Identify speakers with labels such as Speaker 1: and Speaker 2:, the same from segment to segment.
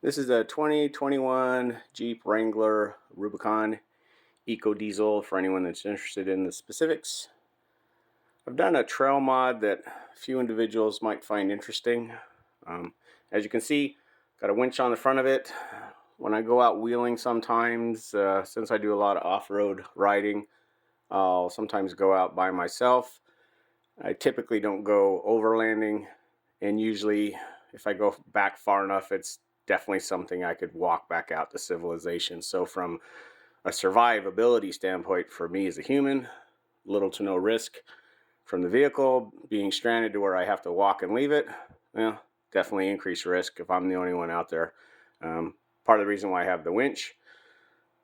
Speaker 1: This is a 2021 Jeep Wrangler Rubicon Eco Diesel for anyone that's interested in the specifics. I've done a trail mod that a few individuals might find interesting. As you can see, got a winch on the front of it. When I go out wheeling sometimes, since I do a lot of off-road riding, I'll sometimes go out by myself. I typically don't go overlanding, and usually if I go back far enough, it's definitely something I could walk back out to civilization. So from a survivability standpoint, for me as a human, little to no risk. From the vehicle being stranded to where I have to walk and leave it, well, definitely increased risk if I'm the only one out there. Part of the reason why I have the winch.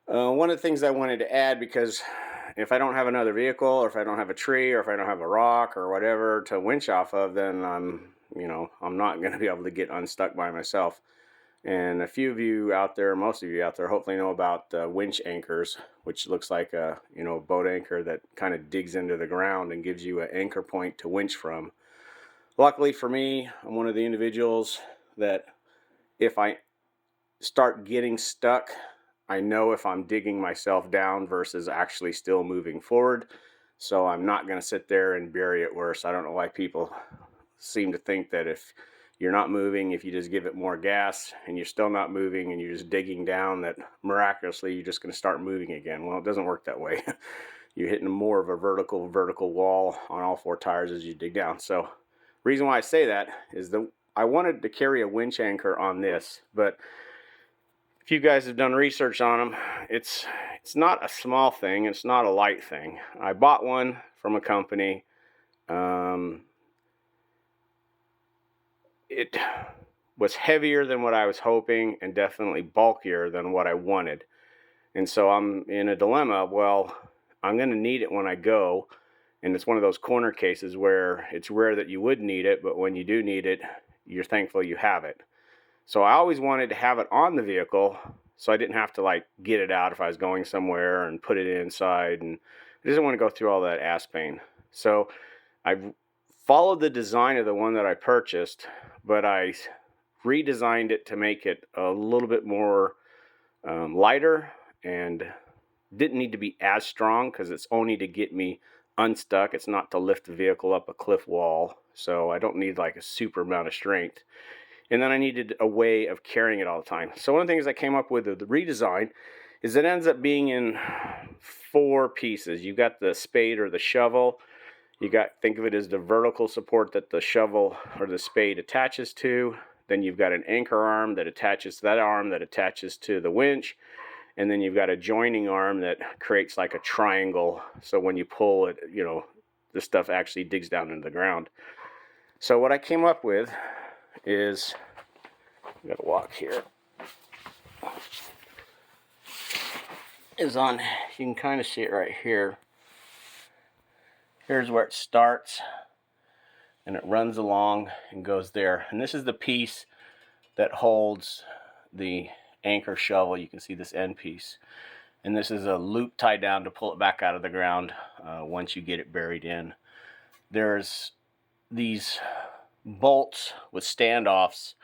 Speaker 1: One of the things I wanted to add, because if I don't have another vehicle, or if I don't have a tree, or if I don't have a rock or whatever to winch off of, then I'm not going to be able to get unstuck by myself. And a few of you out there, most of you out there, hopefully know about winch anchors, which looks like a boat anchor that kind of digs into the ground and gives you an anchor point to winch from. Luckily for me, I'm one of the individuals that if I start getting stuck, I know if I'm digging myself down versus actually still moving forward. So I'm not going to sit there and bury it worse. I don't know why people seem to think that if you're not moving, if you just give it more gas and you're still not moving and you're just digging down, that miraculously you're just going to start moving again. Well, it doesn't work that way. You're hitting more of a vertical wall on all four tires as you dig down. So reason why I say that is that I wanted to carry a winch anchor on this, but if you guys have done research on them, it's not a small thing. It's not a light thing. I bought one from a company. It was heavier than what I was hoping and definitely bulkier than what I wanted. And so I'm in a dilemma. Well, I'm going to need it when I go. And it's one of those corner cases where it's rare that you would need it, but when you do need it, you're thankful you have it. So I always wanted to have it on the vehicle so I didn't have to like get it out if I was going somewhere and put it inside, and I didn't want to go through all that ass pain. So I followed the design of the one that I purchased, but I redesigned it to make it a little bit more lighter, and didn't need to be as strong because it's only to get me unstuck. It's not to lift the vehicle up a cliff wall, so I don't need like a super amount of strength. And then I needed a way of carrying it all the time. So one of the things I came up with the redesign is it ends up being in 4 pieces. You've got the spade or the shovel. Think of it as the vertical support that the shovel or the spade attaches to. Then you've got an anchor arm that attaches to that arm that attaches to the winch. And then you've got a joining arm that creates like a triangle. So when you pull it, the stuff actually digs down into the ground. So what I came up with is, I gotta walk here, is on, you can kind of see it right here. Here's where it starts, and it runs along and goes there. And this is the piece that holds the anchor shovel. You can see this end piece. And this is a loop tied down to pull it back out of the ground once you get it buried in. There's these bolts with standoffs.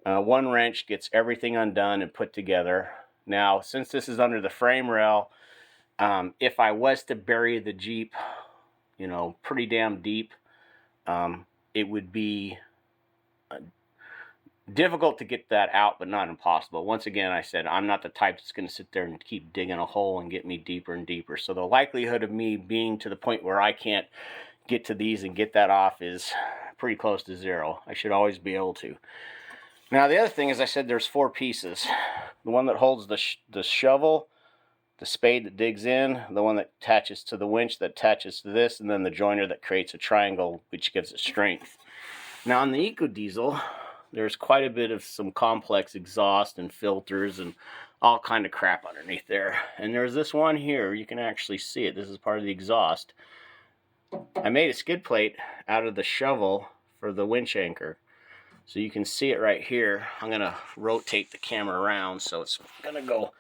Speaker 1: One wrench gets everything undone and put together. Now, since this is under the frame rail, if I was to bury the Jeep, pretty damn deep, it would be difficult to get that out, but not impossible. Once again, I said I'm not the type that's going to sit there and keep digging a hole and get me deeper and deeper. So the likelihood of me being to the point where I can't get to these and get that off is pretty close to zero. I should always be able to. Now, the other thing is, I said there's 4 pieces. The one that holds the shovel, the spade that digs in, the one that attaches to the winch that attaches to this, and then the joiner that creates a triangle, which gives it strength. Now, on the Eco Diesel, there's quite a bit of some complex exhaust and filters and all kind of crap underneath there. And there's this one here, you can actually see it. This is part of the exhaust. I made a skid plate out of the shovel for the winch anchor. So you can see it right here. I'm going to rotate the camera around so it's going to go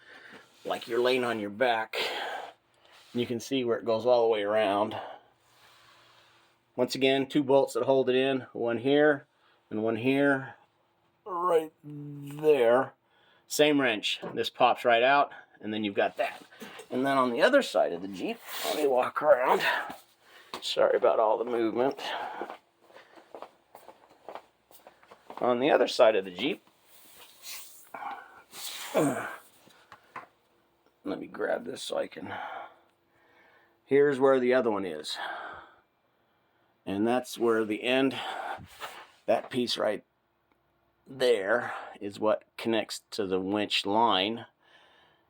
Speaker 1: like you're laying on your back. You can see where it goes all the way around. Once again, 2 bolts that hold it in. One here and one here. Right there. Same wrench. This pops right out, and then you've got that. And then on the other side of the Jeep, let me walk around. Sorry about all the movement. On the other side of the Jeep, let me grab this so I can... Here's where the other one is. And that's where the end, that piece right there, is what connects to the winch line.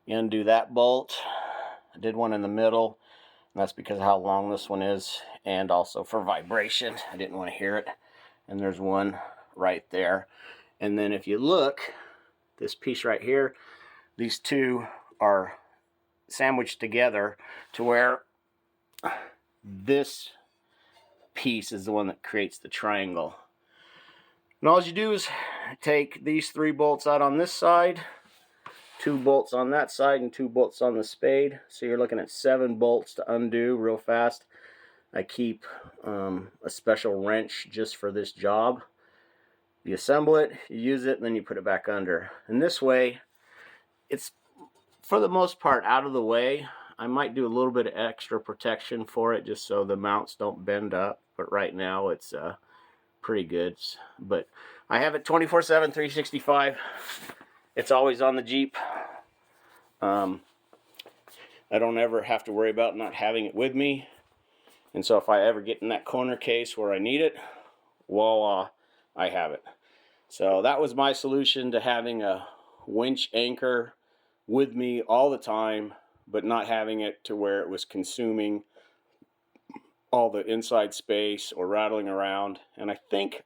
Speaker 1: You undo that bolt. I did one in the middle. And that's because of how long this one is, and also for vibration. I didn't want to hear it. And there's one right there. And then if you look, this piece right here, these two are sandwiched together to where this piece is the one that creates the triangle. And all you do is take these 3 bolts out on this side, 2 bolts on that side, and 2 bolts on the spade. So you're looking at 7 bolts to undo real fast. I keep a special wrench just for this job. You assemble it, you use it, and then you put it back under. And this way, it's for the most part out of the way. I might do a little bit of extra protection for it just so the mounts don't bend up. But right now, it's pretty good. But I have it 24/7, 365. It's always on the Jeep. I don't ever have to worry about not having it with me. And so if I ever get in that corner case where I need it, voila, I have it. So that was my solution to having a winch anchor with me all the time, but not having it to where it was consuming all the inside space or rattling around. And I think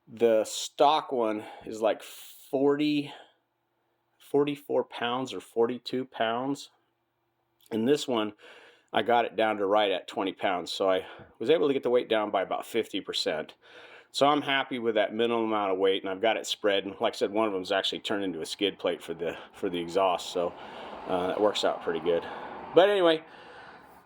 Speaker 1: the stock one is like 44 pounds or 42 pounds. And this one, I got it down to right at 20 pounds. So I was able to get the weight down by about 50%. So I'm happy with that minimum amount of weight, and I've got it spread. And like I said, one of them is actually turned into a skid plate for the exhaust. So that works out pretty good. But anyway,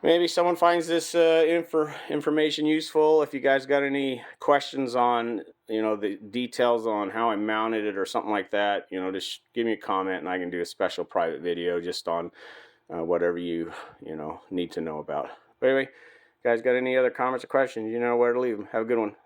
Speaker 1: maybe someone finds this information useful. If you guys got any questions on, the details on how I mounted it or something like that, just give me a comment and I can do a special private video just on whatever you need to know about. But anyway, guys got any other comments or questions, you know where to leave them. Have a good one.